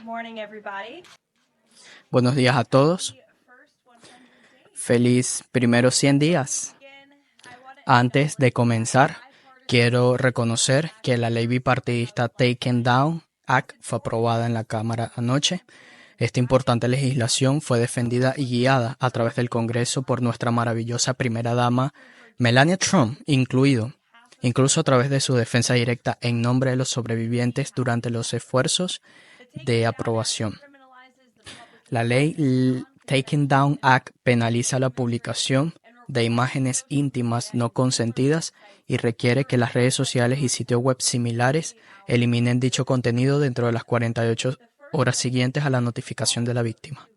morning, everybody. Buenos días a todos. Feliz primeros 100 días. Antes de comenzar, quiero reconocer que la ley bipartidista Taken Down Act fue aprobada en la Cámara anoche. Esta importante legislación fue defendida y guiada a través del Congreso por nuestra maravillosa primera dama, Melania Trump, incluso a través de su defensa directa en nombre de los sobrevivientes durante los esfuerzos de aprobación. La ley Taken Down Act penaliza la publicación de imágenes íntimas no consentidas y requiere que las redes sociales y sitios web similares eliminen dicho contenido dentro de las 48 horas siguientes a la notificación de la víctima.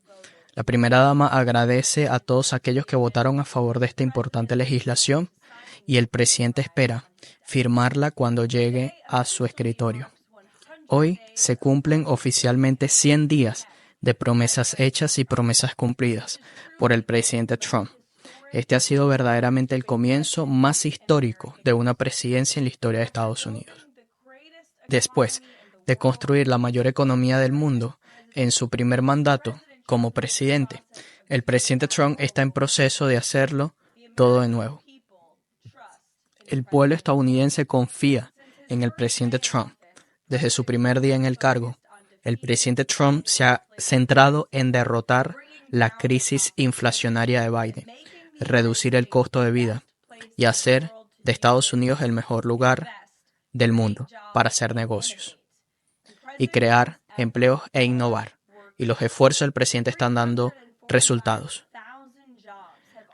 La primera dama agradece a todos aquellos que votaron a favor de esta importante legislación y el presidente espera firmarla cuando llegue a su escritorio. Hoy se cumplen oficialmente 100 días de promesas hechas y promesas cumplidas por el presidente Trump. Este ha sido verdaderamente el comienzo más histórico de una presidencia en la historia de Estados Unidos. Después de construir la mayor economía del mundo en su primer mandato como presidente, el presidente Trump está en proceso de hacerlo todo de nuevo. El pueblo estadounidense confía en el presidente Trump. Desde su primer día en el cargo, el presidente Trump se ha centrado en derrotar la crisis inflacionaria de Biden, reducir el costo de vida y hacer de Estados Unidos el mejor lugar del mundo para hacer negocios y crear empleos e innovar. Y los esfuerzos del presidente están dando resultados.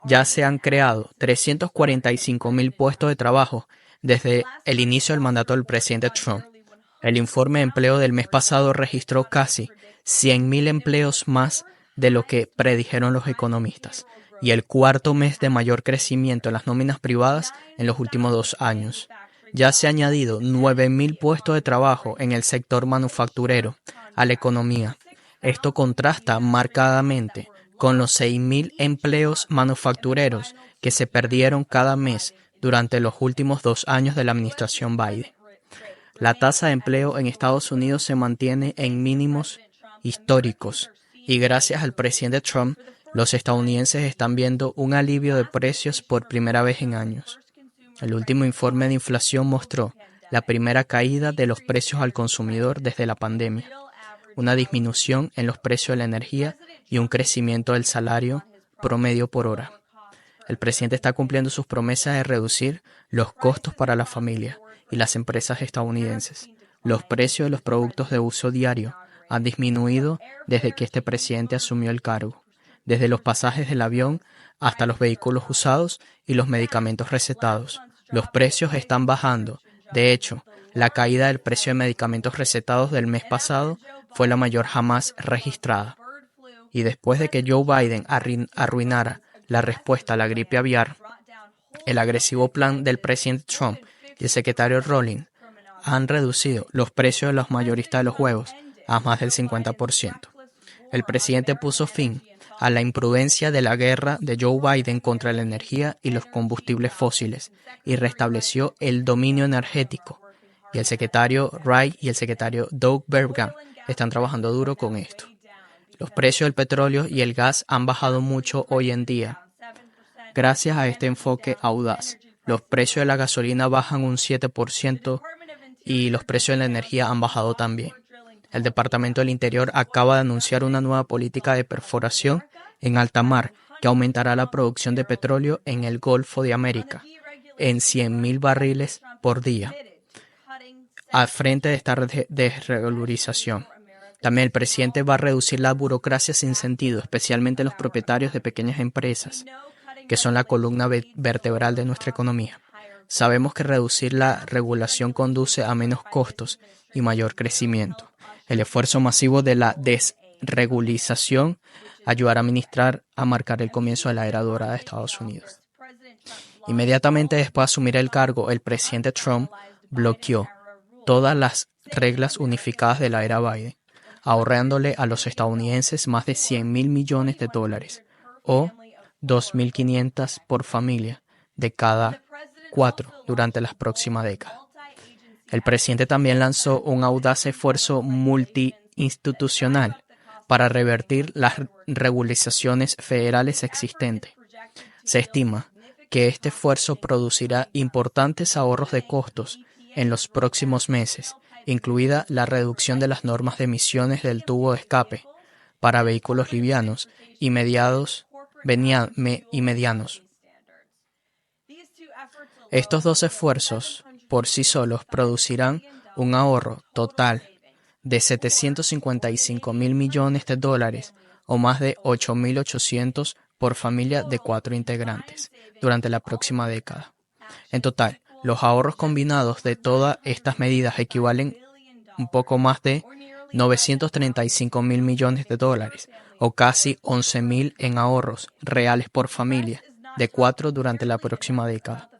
Ya se han creado 345,000 puestos de trabajo desde el inicio del mandato del presidente Trump. El informe de empleo del mes pasado registró casi 100,000 empleos más de lo que predijeron los economistas y el cuarto mes de mayor crecimiento en las nóminas privadas en los últimos 2 años. Ya se han añadido 9,000 puestos de trabajo en el sector manufacturero a la economía. Esto contrasta marcadamente con los 6,000 empleos manufactureros que se perdieron cada mes durante los últimos 2 años de la administración Biden. La tasa de empleo en Estados Unidos se mantiene en mínimos históricos y gracias al presidente Trump, los estadounidenses están viendo un alivio de precios por primera vez en años. El último informe de inflación mostró la primera caída de los precios al consumidor desde la pandemia, una disminución en los precios de la energía y un crecimiento del salario promedio por hora. El presidente está cumpliendo sus promesas de reducir los costos para la familia y las empresas estadounidenses. Los precios de los productos de uso diario han disminuido desde que este presidente asumió el cargo, desde los pasajes del avión hasta los vehículos usados y los medicamentos recetados. Los precios están bajando. De hecho, la caída del precio de medicamentos recetados del mes pasado fue la mayor jamás registrada. Y después de que Joe Biden arruinara la respuesta a la gripe aviar, el agresivo plan del presidente Trump y el secretario Rowling han reducido los precios de los mayoristas de los huevos a más del 50%. El presidente puso fin a la imprudencia de la guerra de Joe Biden contra la energía y los combustibles fósiles y restableció el dominio energético. Y el secretario Wright y el secretario Doug Burgum están trabajando duro con esto. Los precios del petróleo y el gas han bajado mucho hoy en día. Gracias a este enfoque audaz, los precios de la gasolina bajan un 7% y los precios de la energía han bajado también. El Departamento del Interior acaba de anunciar una nueva política de perforación en alta mar que aumentará la producción de petróleo en el Golfo de América en 100,000 barriles por día, al frente de esta desregularización. También el presidente va a reducir la burocracia sin sentido, especialmente en los propietarios de pequeñas empresas, que son la columna vertebral de nuestra economía. Sabemos que reducir la regulación conduce a menos costos y mayor crecimiento. El esfuerzo masivo de la desregularización ayudará a marcar el comienzo de la era dorada de Estados Unidos. Inmediatamente después de asumir el cargo, el presidente Trump bloqueó todas las reglas unificadas de la era Biden, ahorrándole a los estadounidenses más de $100,000 millones o 2.500 por familia de cada 4 durante la próxima década. El presidente también lanzó un audaz esfuerzo institucional para revertir las regularizaciones federales existentes. Se estima que este esfuerzo producirá importantes ahorros de costos en los próximos meses, incluida la reducción de las normas de emisiones del tubo de escape para vehículos livianos y medianos. Estos dos esfuerzos por sí solos producirán un ahorro total de $755 mil millones o más de 8.800 por familia de 4 integrantes durante la próxima década. En total, los ahorros combinados de todas estas medidas equivalen un poco más de $935 mil millones o casi 11.000 en ahorros reales por familia de 4 durante la próxima década.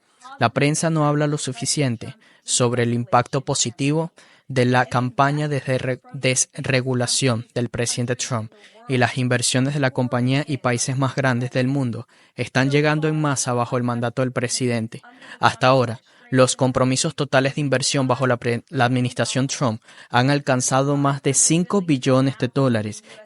La prensa no habla lo suficiente sobre el impacto positivo de la campaña de desregulación del presidente Trump, y las inversiones de la compañía y países más grandes del mundo están llegando en masa bajo el mandato del presidente. Hasta ahora, los compromisos totales de inversión bajo la administración Trump han alcanzado más de $5 billones,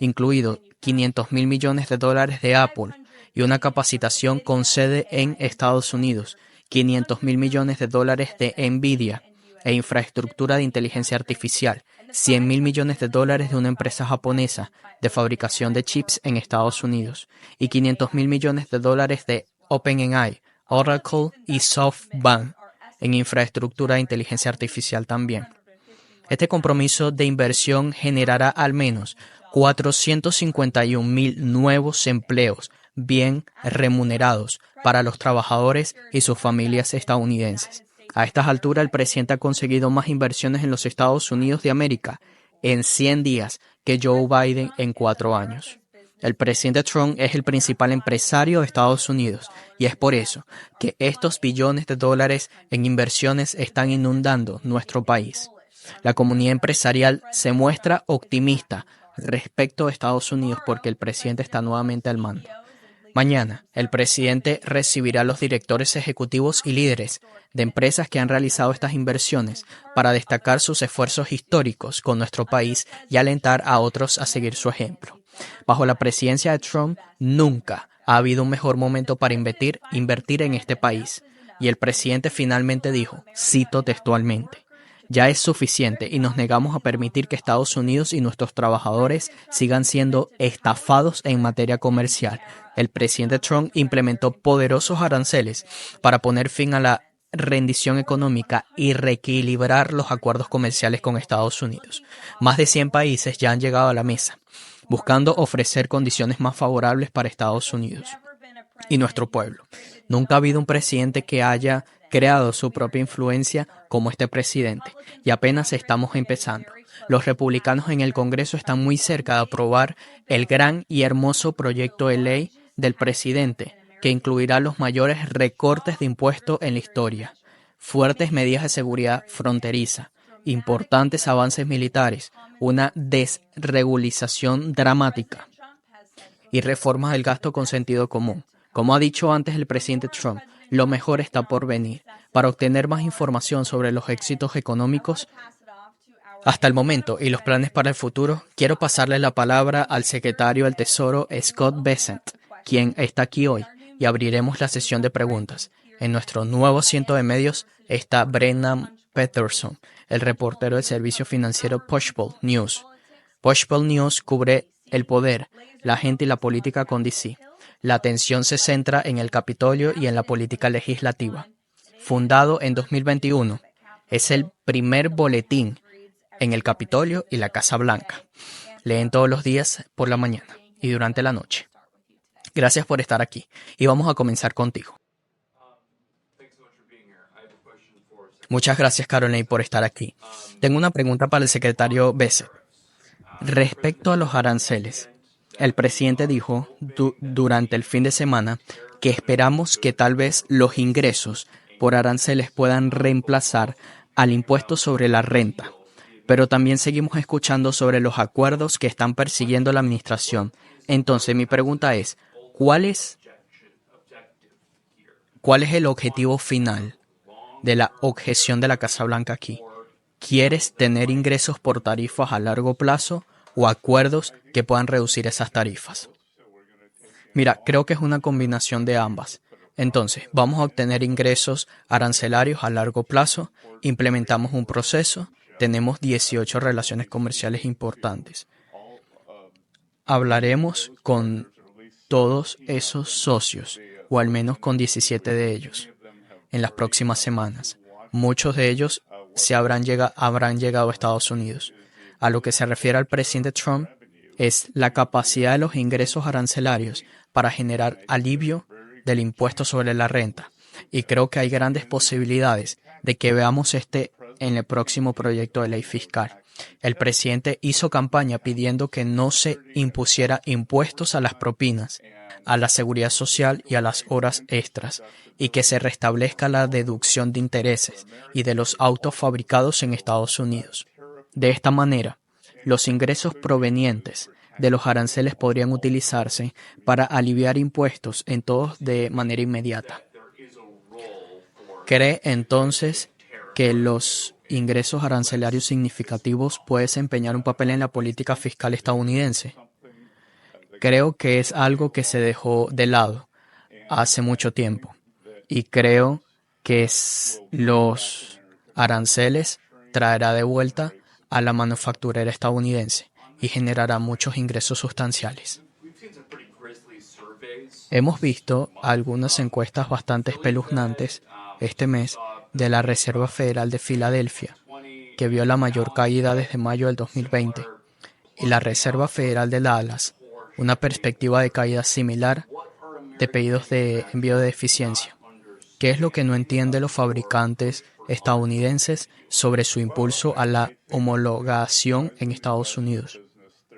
incluidos $500 mil millones de Apple y una capacitación con sede en Estados Unidos, $500 mil millones de Nvidia e infraestructura de inteligencia artificial, $100 mil millones de una empresa japonesa de fabricación de chips en Estados Unidos y $500 mil millones de OpenAI, Oracle y SoftBank en infraestructura de inteligencia artificial también. Este compromiso de inversión generará al menos 451.000 nuevos empleos bien remunerados para los trabajadores y sus familias estadounidenses. A estas alturas, el presidente ha conseguido más inversiones en los Estados Unidos de América en 100 días que Joe Biden en 4 años. El presidente Trump es el principal empresario de Estados Unidos y es por eso que estos billones de dólares en inversiones están inundando nuestro país. La comunidad empresarial se muestra optimista respecto a Estados Unidos porque el presidente está nuevamente al mando. Mañana, el presidente recibirá a los directores ejecutivos y líderes de empresas que han realizado estas inversiones para destacar sus esfuerzos históricos con nuestro país y alentar a otros a seguir su ejemplo. Bajo la presidencia de Trump, nunca ha habido un mejor momento para invertir en este país. Y el presidente finalmente dijo, cito textualmente: ya es suficiente y nos negamos a permitir que Estados Unidos y nuestros trabajadores sigan siendo estafados en materia comercial. El presidente Trump implementó poderosos aranceles para poner fin a la rendición económica y reequilibrar los acuerdos comerciales con Estados Unidos. Más de 100 países ya han llegado a la mesa, buscando ofrecer condiciones más favorables para Estados Unidos y nuestro pueblo. Nunca ha habido un presidente que haya creado su propia influencia como este presidente, y apenas estamos empezando. Los republicanos en el Congreso están muy cerca de aprobar el gran y hermoso proyecto de ley del presidente, que incluirá los mayores recortes de impuestos en la historia, fuertes medidas de seguridad fronteriza, importantes avances militares, una desregulización dramática y reformas del gasto con sentido común. Como ha dicho antes el presidente Trump, lo mejor está por venir. Para obtener más información sobre los éxitos económicos hasta el momento y los planes para el futuro, quiero pasarle la palabra al secretario del Tesoro, Scott Bessent, quien está aquí hoy, y abriremos la sesión de preguntas. En nuestro nuevo asiento de medios está Brennan Peterson, el reportero del servicio financiero Pushpull News. Pushpull News cubre el poder, la gente y la política con DC. La atención se centra en el Capitolio y en la política legislativa. Fundado en 2021, es el primer boletín en el Capitolio y la Casa Blanca. Leen todos los días por la mañana y durante la noche. Gracias por estar aquí y vamos a comenzar contigo. Muchas gracias, Caroline, por estar aquí. Tengo una pregunta para el secretario Bessent. Respecto a los aranceles, el presidente dijo durante el fin de semana que esperamos que tal vez los ingresos por aranceles puedan reemplazar al impuesto sobre la renta. Pero también seguimos escuchando sobre los acuerdos que están persiguiendo la administración. Entonces, mi pregunta es, ¿cuál es el objetivo final de la objeción de la Casa Blanca aquí? ¿Quieres tener ingresos por tarifas a largo plazo o acuerdos que puedan reducir esas tarifas. Mira, creo que es una combinación de ambas. Entonces, vamos a obtener ingresos arancelarios a largo plazo, implementamos un proceso, tenemos 18 relaciones comerciales importantes. Hablaremos con todos esos socios, o al menos con 17 de ellos, en las próximas semanas. Muchos de ellos habrán llegado a Estados Unidos. A lo que se refiere al presidente Trump, es la capacidad de los ingresos arancelarios para generar alivio del impuesto sobre la renta. Y creo que hay grandes posibilidades de que veamos en el próximo proyecto de ley fiscal. El presidente hizo campaña pidiendo que no se impusiera impuestos a las propinas, a la seguridad social y a las horas extras, y que se restablezca la deducción de intereses y de los autos fabricados en Estados Unidos. De esta manera, los ingresos provenientes de los aranceles podrían utilizarse para aliviar impuestos en todos de manera inmediata. ¿Cree entonces que los ingresos arancelarios significativos pueden desempeñar un papel en la política fiscal estadounidense? Creo que es algo que se dejó de lado hace mucho tiempo y creo que los aranceles traerá de vuelta a la manufacturera estadounidense y generará muchos ingresos sustanciales. Hemos visto algunas encuestas bastante espeluznantes este mes de la Reserva Federal de Filadelfia, que vio la mayor caída desde mayo del 2020, y la Reserva Federal de Dallas, una perspectiva de caída similar de pedidos de envío de eficiencia. ¿Qué es lo que no entienden los fabricantes estadounidenses sobre su impulso a la homologación en Estados Unidos?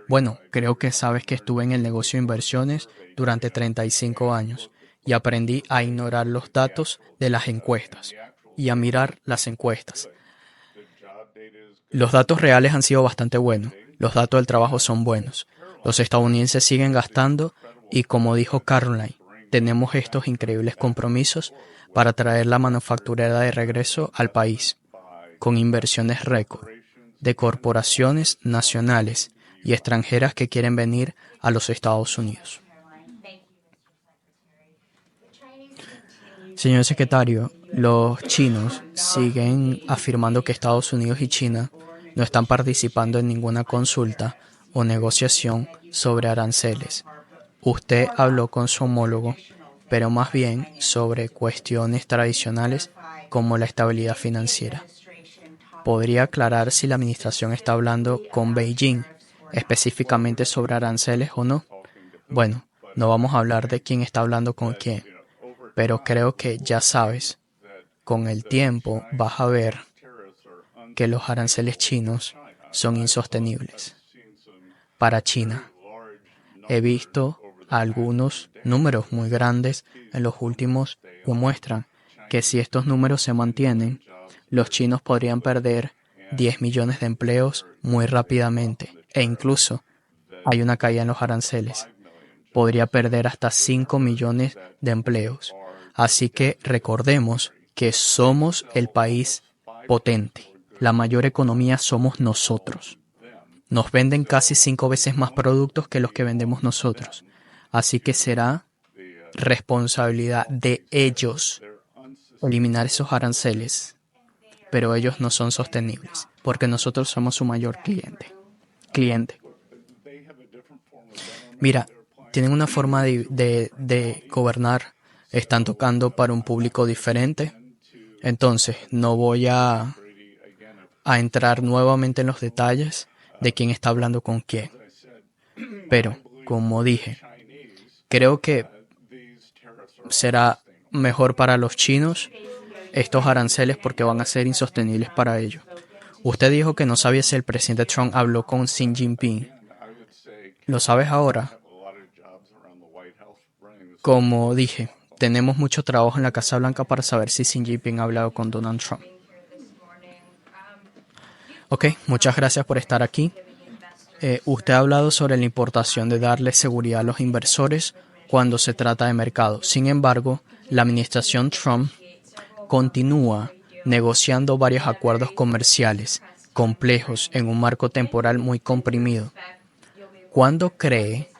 Bueno, creo que sabes que estuve en el negocio de inversiones durante 35 años y aprendí a ignorar los datos de las encuestas y a mirar las encuestas. Los datos reales han sido bastante buenos, los datos del trabajo son buenos, los estadounidenses siguen gastando y, como dijo Caroline, tenemos estos increíbles compromisos para traer la manufacturera de regreso al país, con inversiones récord, de corporaciones nacionales y extranjeras que quieren venir a los Estados Unidos. Señor secretario, los chinos siguen afirmando que Estados Unidos y China no están participando en ninguna consulta o negociación sobre aranceles. Usted habló con su homólogo, pero más bien sobre cuestiones tradicionales como la estabilidad financiera. ¿Podría aclarar si la administración está hablando con Beijing específicamente sobre aranceles o no? Bueno, no vamos a hablar de quién está hablando con quién, pero creo que ya sabes, con el tiempo vas a ver que los aranceles chinos son insostenibles para China. He visto algunos números muy grandes en los últimos que muestran que si estos números se mantienen, los chinos podrían perder 10 millones de empleos muy rápidamente e incluso hay una caída en los aranceles. Podría perder hasta 5 millones de empleos. Así que recordemos que somos el país potente. La mayor economía somos nosotros. Nos venden casi 5 veces más productos que los que vendemos nosotros. Así que será responsabilidad de ellos eliminar esos aranceles. Pero ellos no son sostenibles, porque nosotros somos su mayor cliente. Mira, tienen una forma de gobernar, están tocando para un público diferente. Entonces, no voy a entrar nuevamente en los detalles de quién está hablando con quién. Pero, como dije, creo que será mejor para los chinos estos aranceles porque van a ser insostenibles para ellos. Usted dijo que no sabía si el presidente Trump habló con Xi Jinping. ¿Lo sabes ahora? Como dije, tenemos mucho trabajo en la Casa Blanca para saber si Xi Jinping ha hablado con Donald Trump. Ok, muchas gracias por estar aquí. Usted ha hablado sobre la importación de darle seguridad a los inversores cuando se trata de mercado. Sin embargo, la administración Trump continúa negociando varios acuerdos comerciales complejos en un marco temporal muy comprimido. ¿Cuándo cree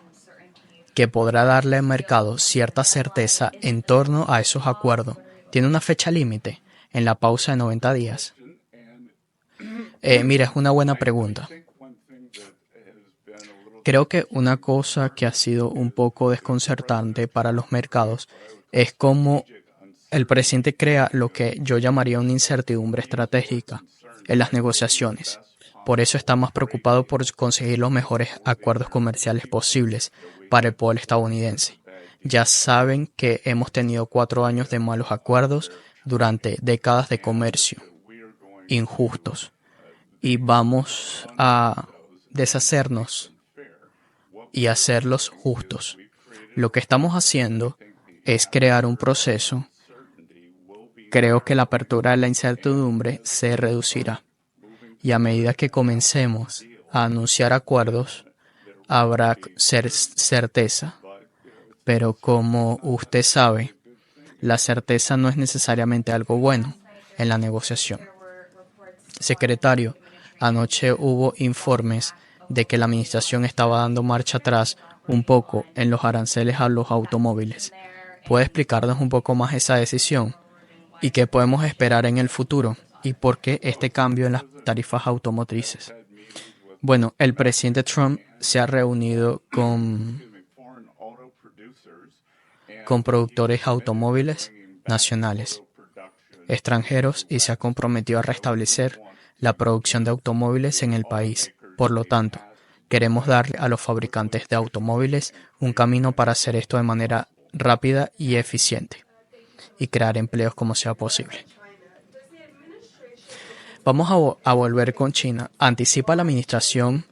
que podrá darle al mercado cierta certeza en torno a esos acuerdos? ¿Tiene una fecha límite en la pausa de 90 días? Mira, es una buena pregunta. Creo que una cosa que ha sido un poco desconcertante para los mercados es cómo el presidente crea lo que yo llamaría una incertidumbre estratégica en las negociaciones. Por eso está más preocupado por conseguir los mejores acuerdos comerciales posibles para el pueblo estadounidense. Ya saben que hemos tenido 4 años de malos acuerdos durante décadas de comercio injustos y vamos a deshacernos y hacerlos justos. Lo que estamos haciendo es crear un proceso. Creo que la apertura de la incertidumbre se reducirá y a medida que comencemos a anunciar acuerdos, habrá certeza. Pero como usted sabe, la certeza no es necesariamente algo bueno en la negociación. Secretario, anoche hubo informes de que la administración estaba dando marcha atrás un poco en los aranceles a los automóviles. ¿Puede explicarnos un poco más esa decisión? ¿Y qué podemos esperar en el futuro? ¿Y por qué este cambio en las tarifas automotrices? Bueno, el presidente Trump se ha reunido con productores automóviles nacionales, extranjeros y se ha comprometido a restablecer la producción de automóviles en el país. Por lo tanto, queremos darle a los fabricantes de automóviles un camino para hacer esto de manera rápida y eficiente y crear empleos como sea posible. Vamos a volver con China. ¿Anticipa la administración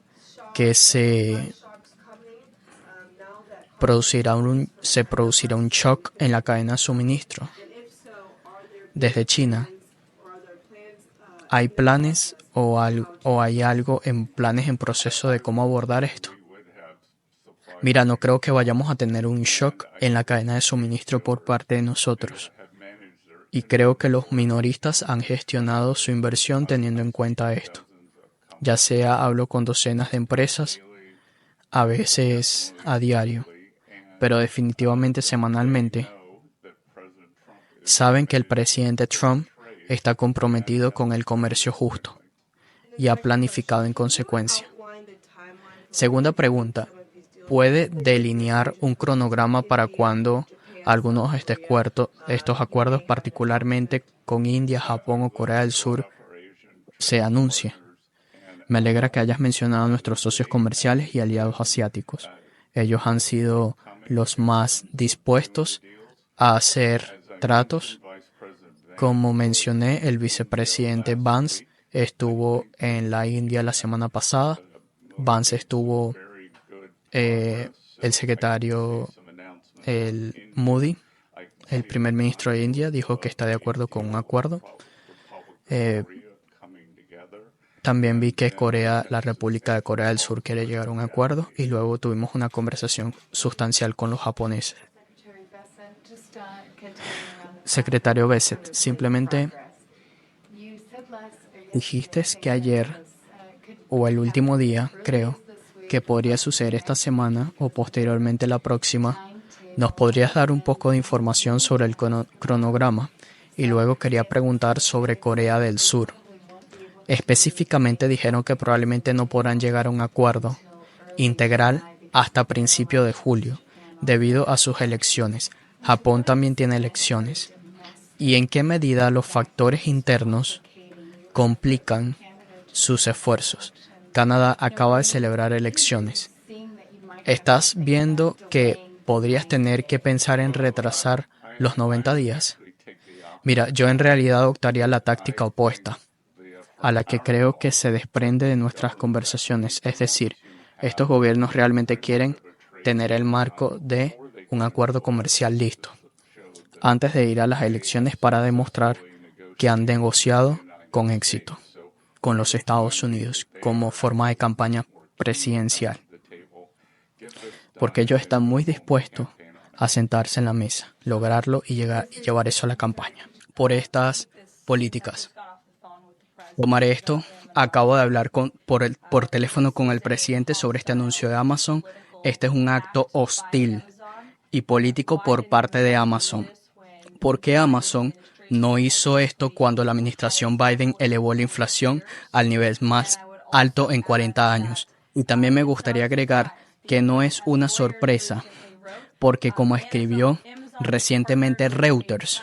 que se producirá un shock en la cadena de suministro desde China? ¿Hay planes o hay algo en planes en proceso de cómo abordar esto? Mira, no creo que vayamos a tener un shock en la cadena de suministro por parte de nosotros. Y creo que los minoristas han gestionado su inversión teniendo en cuenta esto. Ya sea hablo con docenas de empresas, a veces a diario, pero definitivamente semanalmente. Saben que el presidente Trump está comprometido con el comercio justo y ha planificado en consecuencia. Segunda pregunta, ¿puede delinear un cronograma para cuando algunos de estos acuerdos, particularmente con India, Japón o Corea del Sur, se anuncien? Me alegra que hayas mencionado a nuestros socios comerciales y aliados asiáticos. Ellos han sido los más dispuestos a hacer tratos. Como mencioné, el vicepresidente Vance estuvo en la India la semana pasada. Vance estuvo, el secretario, el Modi, el primer ministro de India, dijo que está de acuerdo con un acuerdo. También vi que la República de Corea del Sur quiere llegar a un acuerdo y luego tuvimos una conversación sustancial con los japoneses. Secretario Bessent, simplemente dijiste que ayer o el último día, creo, que podría suceder esta semana o posteriormente la próxima. ¿Nos podrías dar un poco de información sobre el cronograma? Y luego quería preguntar sobre Corea del Sur. Específicamente dijeron que probablemente no podrán llegar a un acuerdo integral hasta principio de julio, debido a sus elecciones. Japón también tiene elecciones. ¿Y en qué medida los factores internos complican sus esfuerzos? Canadá acaba de celebrar elecciones. ¿Estás viendo que podrías tener que pensar en retrasar los 90 días? Mira, yo en realidad adoptaría la táctica opuesta a la que creo que se desprende de nuestras conversaciones. Es decir, estos gobiernos realmente quieren tener el marco de un acuerdo comercial listo antes de ir a las elecciones para demostrar que han negociado con éxito con los Estados Unidos como forma de campaña presidencial, porque ellos están muy dispuestos a sentarse en la mesa, lograrlo y llevar eso a la campaña. Por estas políticas, tomaré esto Acabo de hablar por teléfono con el presidente sobre este anuncio de Amazon. Este es un acto hostil y político por parte de Amazon. ¿Por qué Amazon no hizo esto cuando la administración Biden elevó la inflación al nivel más alto en 40 años? Y también me gustaría agregar que no es una sorpresa, porque como escribió recientemente Reuters,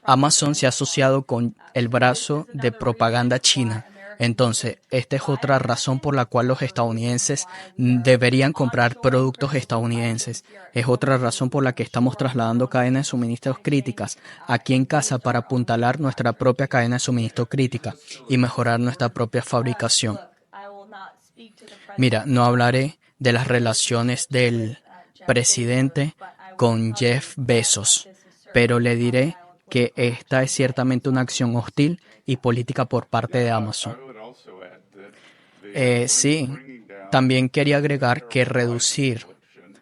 Amazon se ha asociado con el brazo de propaganda china. Entonces, esta es otra razón por la cual los estadounidenses deberían comprar productos estadounidenses. Es otra razón por la que estamos trasladando cadenas de suministros críticas aquí en casa para apuntalar nuestra propia cadena de suministro crítica y mejorar nuestra propia fabricación. Mira, no hablaré de las relaciones del presidente con Jeff Bezos, pero le diré que esta es ciertamente una acción hostil y política por parte de Amazon. Sí, también quería agregar que reducir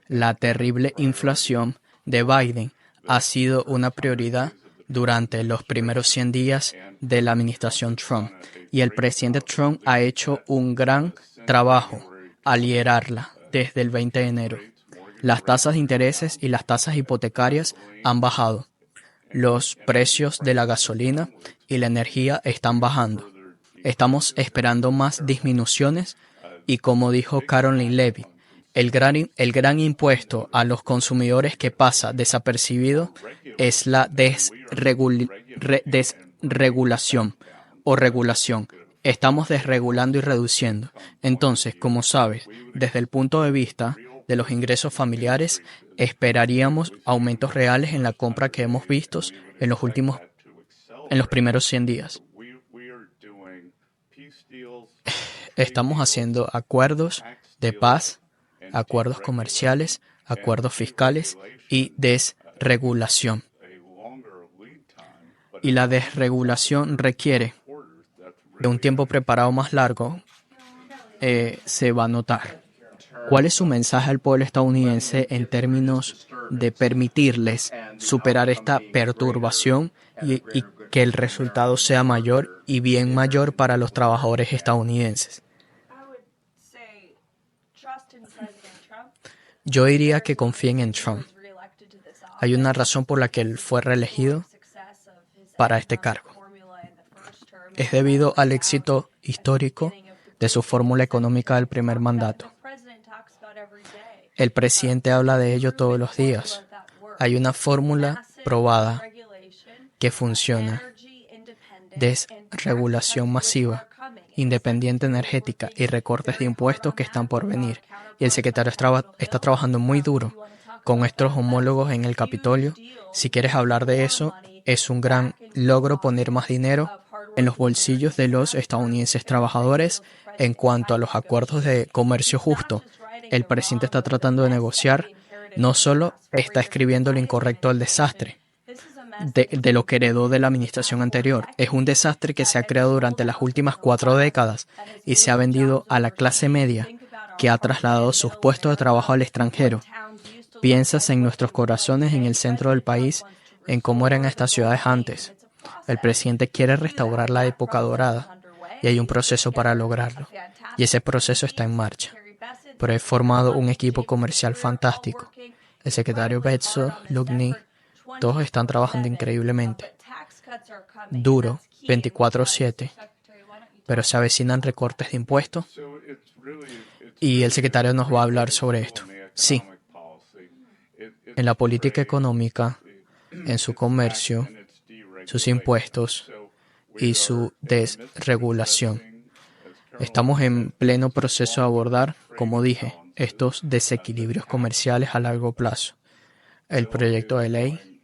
la terrible inflación de Biden ha sido una prioridad durante los primeros 100 días de la administración Trump, y el presidente Trump ha hecho un gran trabajo al liderarla desde el 20 de enero. Las tasas de intereses y las tasas hipotecarias han bajado. Los precios de la gasolina y la energía están bajando. Estamos esperando más disminuciones y, como dijo Caroline Levitt, el gran impuesto a los consumidores que pasa desapercibido es la desregulación o regulación. Estamos desregulando y reduciendo. Entonces, como sabes, desde el punto de vista de los ingresos familiares, esperaríamos aumentos reales en la compra que hemos visto en los primeros 100 días. Estamos haciendo acuerdos de paz, acuerdos comerciales, acuerdos fiscales y desregulación. Y la desregulación requiere de un tiempo preparado más largo, se va a notar. ¿Cuál es su mensaje al pueblo estadounidense en términos de permitirles superar esta perturbación y que el resultado sea mayor y bien mayor para los trabajadores estadounidenses? Yo diría que confíen en Trump. Hay una razón por la que él fue reelegido para este cargo. Es debido al éxito histórico de su fórmula económica del primer mandato. El presidente habla de ello todos los días. Hay una fórmula probada que funciona. Desregulación masiva, independiente energética y recortes de impuestos que están por venir. Y el secretario está trabajando muy duro con nuestros homólogos en el Capitolio. Si quieres hablar de eso, es un gran logro poner más dinero en los bolsillos de los estadounidenses trabajadores. En cuanto a los acuerdos de comercio justo, el presidente está tratando de negociar, no solo está escribiendo lo incorrecto del desastre de lo que heredó de la administración anterior. Es un desastre que se ha creado durante las últimas 4 décadas y se ha vendido a la clase media, que ha trasladado sus puestos de trabajo al extranjero. Piensas en nuestros corazones, en el centro del país, en cómo eran estas ciudades antes. El presidente quiere restaurar la época dorada y hay un proceso para lograrlo. Y ese proceso está en marcha. Pero he formado un equipo comercial fantástico. El secretario Bezos, Lugni, todos están trabajando increíblemente. Duro, 24/7, pero se avecinan recortes de impuestos y el secretario nos va a hablar sobre esto. Sí, en la política económica, en su comercio, sus impuestos y su desregulación. Estamos en pleno proceso de abordar, como dije, estos desequilibrios comerciales a largo plazo. El proyecto de ley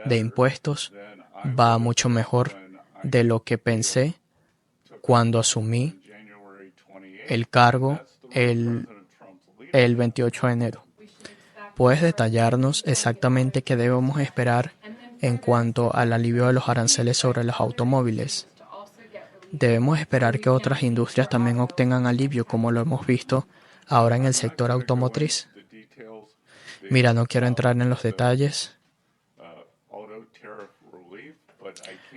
de impuestos va mucho mejor de lo que pensé cuando asumí el cargo el 28 de enero. ¿Puedes detallarnos exactamente qué debemos esperar en cuanto al alivio de los aranceles sobre los automóviles? ¿Debemos esperar que otras industrias también obtengan alivio, como lo hemos visto ahora en el sector automotriz? Mira, no quiero entrar en los detalles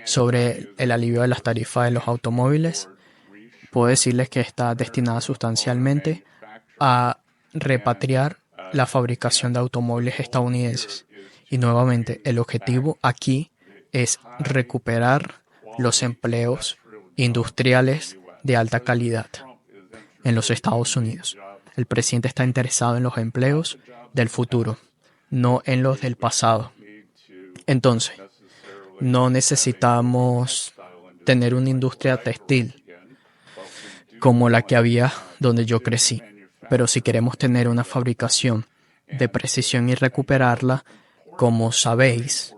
sobre el alivio de las tarifas de los automóviles, puedo decirles que está destinada sustancialmente a repatriar la fabricación de automóviles estadounidenses. Y nuevamente, el objetivo aquí es recuperar los empleos industriales de alta calidad en los Estados Unidos. El presidente está interesado en los empleos del futuro, no en los del pasado. Entonces, no necesitamos tener una industria textil como la que había donde yo crecí. Pero si queremos tener una fabricación de precisión y recuperarla, como sabéis,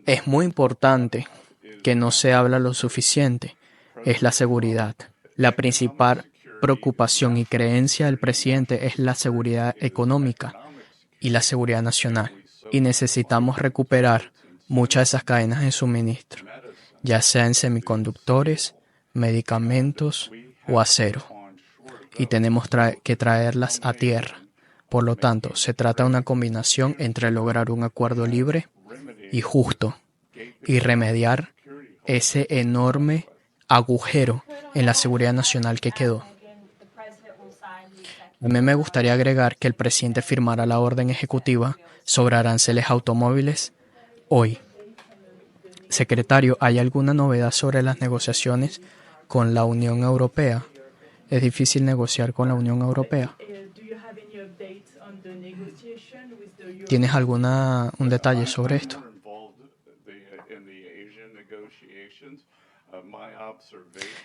es muy importante que no se habla lo suficiente, es la seguridad. La principal preocupación y creencia del presidente es la seguridad económica y la seguridad nacional. Y necesitamos recuperar muchas de esas cadenas de suministro, ya sea en semiconductores, medicamentos o acero. Y tenemos que traerlas a tierra. Por lo tanto, se trata de una combinación entre lograr un acuerdo libre y justo y remediar ese enorme agujero en la seguridad nacional que quedó. También me gustaría agregar que el presidente firmará la orden ejecutiva sobre aranceles a automóviles hoy. Secretario, ¿hay alguna novedad sobre las negociaciones con la Unión Europea? ¿Es difícil negociar con la Unión Europea? ¿Tienes un detalle sobre esto?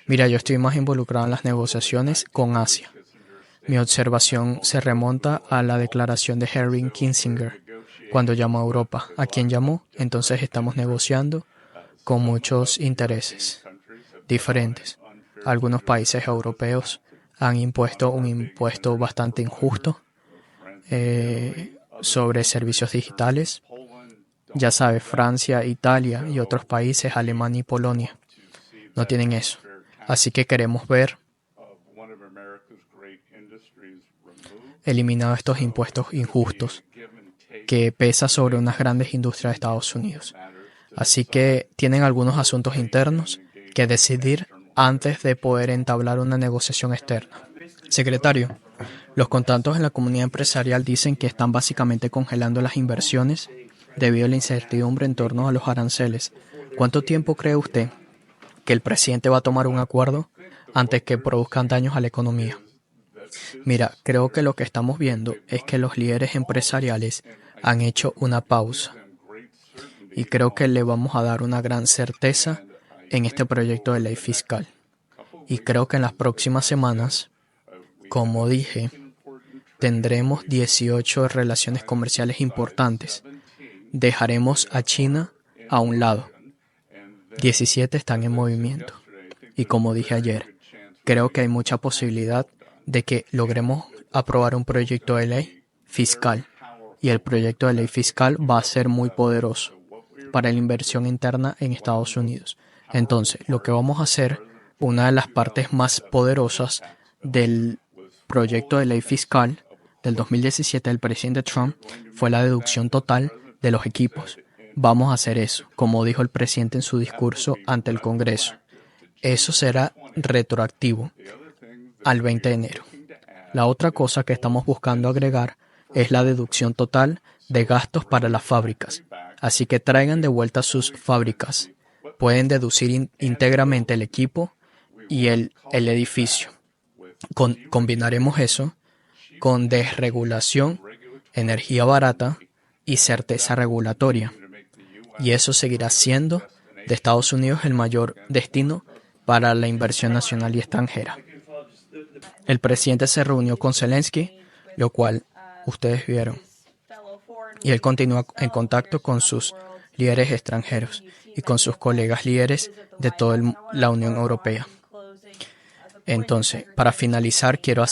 Mira, yo estoy más involucrado en las negociaciones con Asia. Mi observación se remonta a la declaración de Henry Kissinger cuando llamó a Europa. ¿A quién llamó? Entonces estamos negociando con muchos intereses diferentes. Algunos países europeos han impuesto un impuesto bastante injusto sobre servicios digitales. Ya sabes, Francia, Italia y otros países, Alemania y Polonia, no tienen eso. Así que queremos ver eliminados estos impuestos injustos que pesan sobre unas grandes industrias de Estados Unidos. Así que tienen algunos asuntos internos que decidir antes de poder entablar una negociación externa. Secretario, los contactos en la comunidad empresarial dicen que están básicamente congelando las inversiones debido a la incertidumbre en torno a los aranceles. ¿Cuánto tiempo cree usted que el presidente va a tomar un acuerdo antes que produzcan daños a la economía? Mira, creo que lo que estamos viendo es que los líderes empresariales han hecho una pausa y creo que le vamos a dar una gran certeza en este proyecto de ley fiscal. Y creo que en las próximas semanas, como dije, tendremos 18 relaciones comerciales importantes. Dejaremos a China a un lado. 17 están en movimiento. Y como dije ayer, creo que hay mucha posibilidad de que logremos aprobar un proyecto de ley fiscal. Y el proyecto de ley fiscal va a ser muy poderoso para la inversión interna en Estados Unidos. Entonces, lo que vamos a hacer, una de las partes más poderosas del proyecto de ley fiscal del 2017 del presidente Trump fue la deducción total de los equipos. Vamos a hacer eso, como dijo el presidente en su discurso ante el Congreso. Eso será retroactivo al 20 de enero. La otra cosa que estamos buscando agregar es la deducción total de gastos para las fábricas. Así que traigan de vuelta sus fábricas. Pueden deducir íntegramente el equipo y el edificio. Combinaremos eso con desregulación, energía barata y certeza regulatoria. Y eso seguirá siendo de Estados Unidos el mayor destino para la inversión nacional y extranjera. El presidente se reunió con Zelensky, lo cual ustedes vieron. Y él continúa en contacto con sus líderes extranjeros y con sus colegas líderes de toda la Unión Europea. Entonces, para finalizar, quiero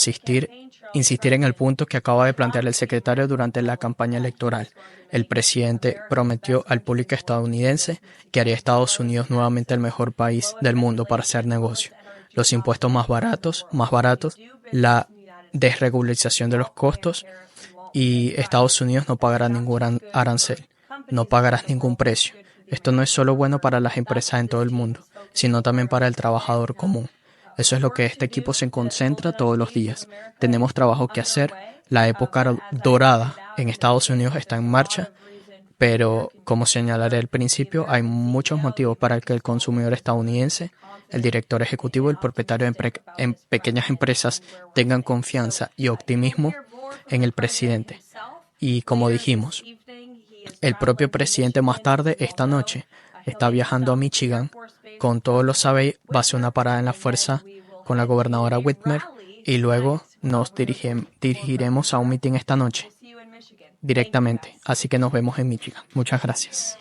insistir en el punto que acaba de plantear el secretario durante la campaña electoral. El presidente prometió al público estadounidense que haría Estados Unidos nuevamente el mejor país del mundo para hacer negocio. Los impuestos más baratos, la desregularización de los costos y Estados Unidos no pagará ningún arancel, no pagarás ningún precio. Esto no es solo bueno para las empresas en todo el mundo, sino también para el trabajador común. Eso es lo que este equipo se concentra todos los días. Tenemos trabajo que hacer. La época dorada en Estados Unidos está en marcha, pero como señalaré al principio, hay muchos motivos para que el consumidor estadounidense, el director ejecutivo y el propietario en pequeñas empresas tengan confianza y optimismo en el presidente. Y como dijimos, el propio presidente más tarde, esta noche, está viajando a Michigan. Con todos los sabe, va a hacer una parada en la fuerza con la gobernadora Whitmer y luego nos dirigiremos a un mitin esta noche directamente. Así que nos vemos en Michigan. Muchas gracias.